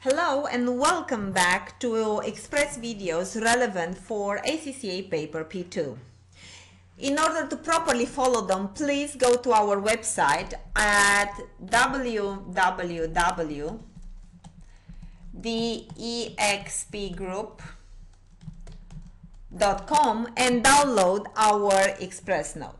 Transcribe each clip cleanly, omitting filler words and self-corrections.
Hello and welcome back to Express videos relevant for ACCA paper P2. In order to properly follow them, please go to our website at www.theexpgroup.com and download our Express note.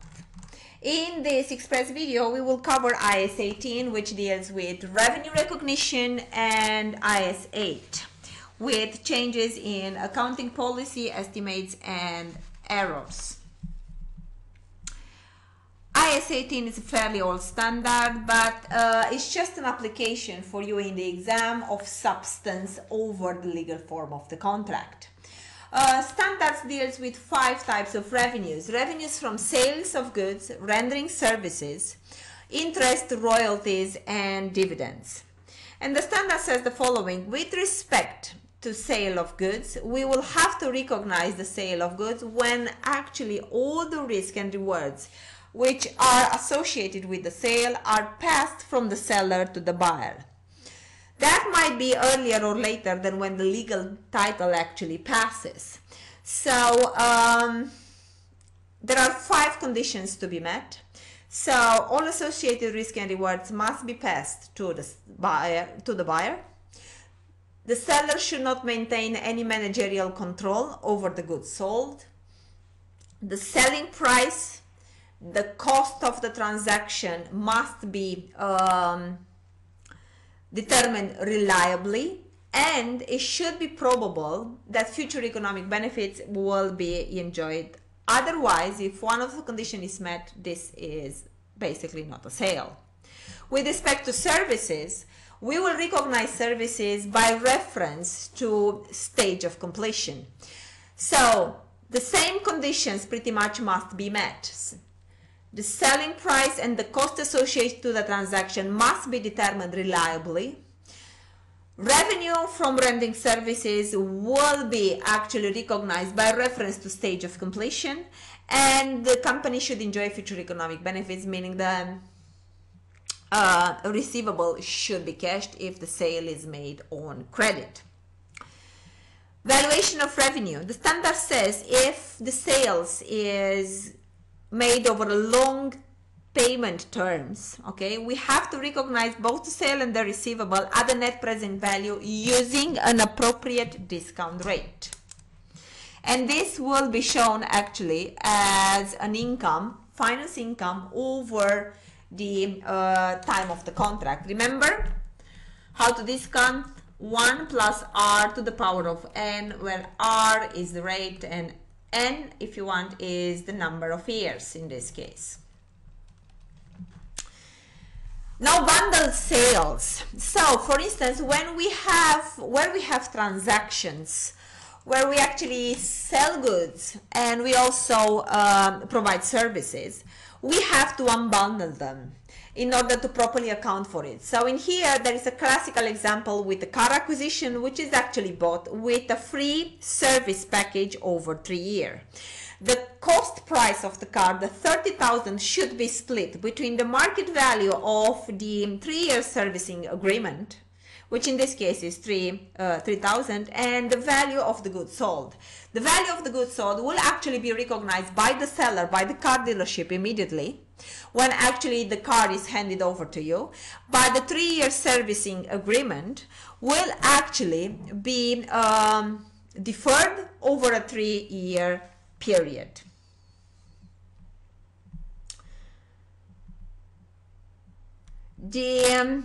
In this Express video, we will cover IS 18, which deals with revenue recognition, and IS 8, with changes in accounting policy, estimates, and errors. IS 18 is a fairly old standard, but it's just an application for you in the exam of substance over the legal form of the contract. Standards deals with 5 types of revenues. Revenues from sales of goods, rendering services, interest, royalties, and dividends. And the standard says the following: with respect to sale of goods, we will have to recognize the sale of goods when actually all the risk and rewards which are associated with the sale are passed from the seller to the buyer. That might be earlier or later than when the legal title actually passes. So there are 5 conditions to be met. So all associated risk and rewards must be passed to the buyer. The seller should not maintain any managerial control over the goods sold. The selling price, the cost of the transaction must be determined reliably, and it should be probable that future economic benefits will be enjoyed. Otherwise, if one of the conditions is met, this is basically not a sale. With respect to services, we will recognize services by reference to stage of completion. So the same conditions pretty much must be met. The selling price and the cost associated to the transaction must be determined reliably. Revenue from rendering services will be actually recognized by reference to stage of completion, and the company should enjoy future economic benefits, meaning the receivable should be cashed if the sale is made on credit. Valuation of revenue. The standard says if the sales is made over a long payment terms, okay, we have to recognize both the sale and the receivable at the net present value using an appropriate discount rate. And this will be shown actually as an income, finance income, over the time of the contract. Remember how to discount? 1 plus r to the power of n, where r is the rate and n, if you want, is the number of years in this case. Now, bundle sales. So, for instance, where we have transactions where we actually sell goods and we also provide services, we have to unbundle them in order to properly account for it. So in here, there is a classical example with the car acquisition, which is actually bought with a free service package over 3 years. The cost price of the car, the 30,000, should be split between the market value of the 3-year servicing agreement, which in this case is 3,000, and the value of the goods sold. The value of the goods sold will actually be recognized by the seller, by the car dealership immediately, when actually the car is handed over to you. But the 3-year servicing agreement will actually be deferred over a 3-year period. The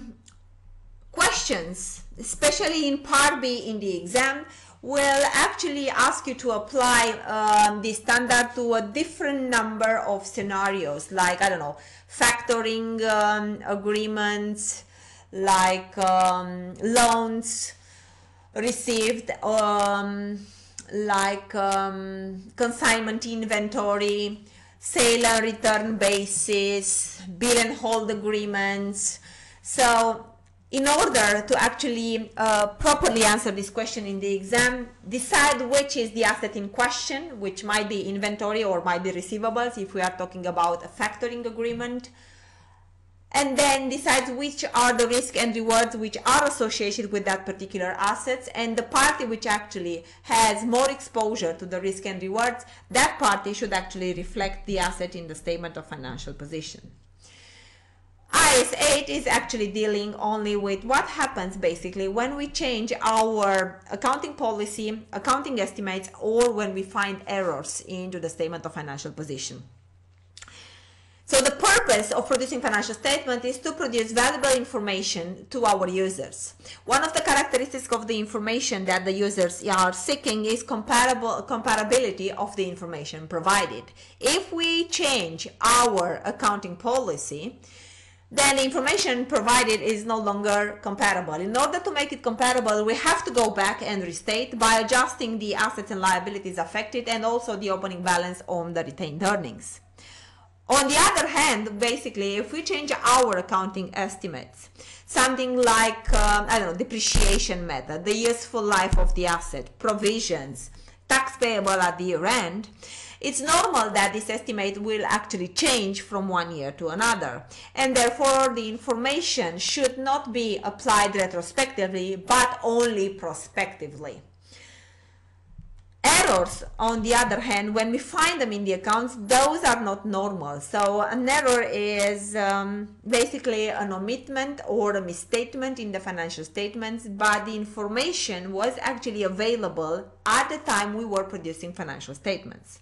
questions, especially in part B in the exam, will actually ask you to apply the standard to a different number of scenarios, like, I don't know, factoring agreements, like loans received, like consignment inventory, sale and return basis, bill and hold agreements. So in order to actually properly answer this question in the exam, decide which is the asset in question, which might be inventory or might be receivables if we are talking about a factoring agreement. and then decides which are the risks and rewards which are associated with that particular assets, and the party which actually has more exposure to the risk and rewards, that party should actually reflect the asset in the statement of financial position. IAS 8 is actually dealing only with what happens basically when we change our accounting policy, accounting estimates, or when we find errors into the statement of financial position. So the purpose of producing financial statement is to produce valuable information to our users. One of the characteristics of the information that the users are seeking is comparability of the information provided. If we change our accounting policy, then the information provided is no longer comparable. In order to make it comparable, we have to go back and restate by adjusting the assets and liabilities affected and also the opening balance on the retained earnings. On the other hand, basically, if we change our accounting estimates, something like, I don't know, depreciation method, the useful life of the asset, provisions, tax payable at the year end, it's normal that this estimate will actually change from one year to another, and therefore the information should not be applied retrospectively, but only prospectively. Errors, on the other hand, when we find them in the accounts, those are not normal. So an error is basically an omission or a misstatement in the financial statements, but the information was actually available at the time we were producing financial statements.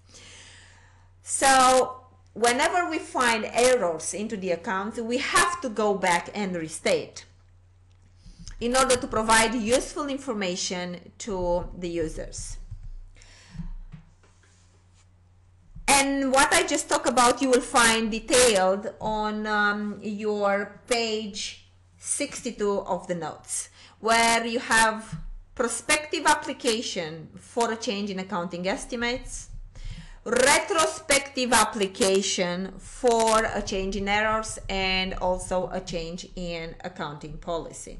So whenever we find errors into the accounts, we have to go back and restate in order to provide useful information to the users. And what I just talked about, you will find detailed on your page 62 of the notes, where you have prospective application for a change in accounting estimates, retrospective application for a change in errors, and also a change in accounting policy.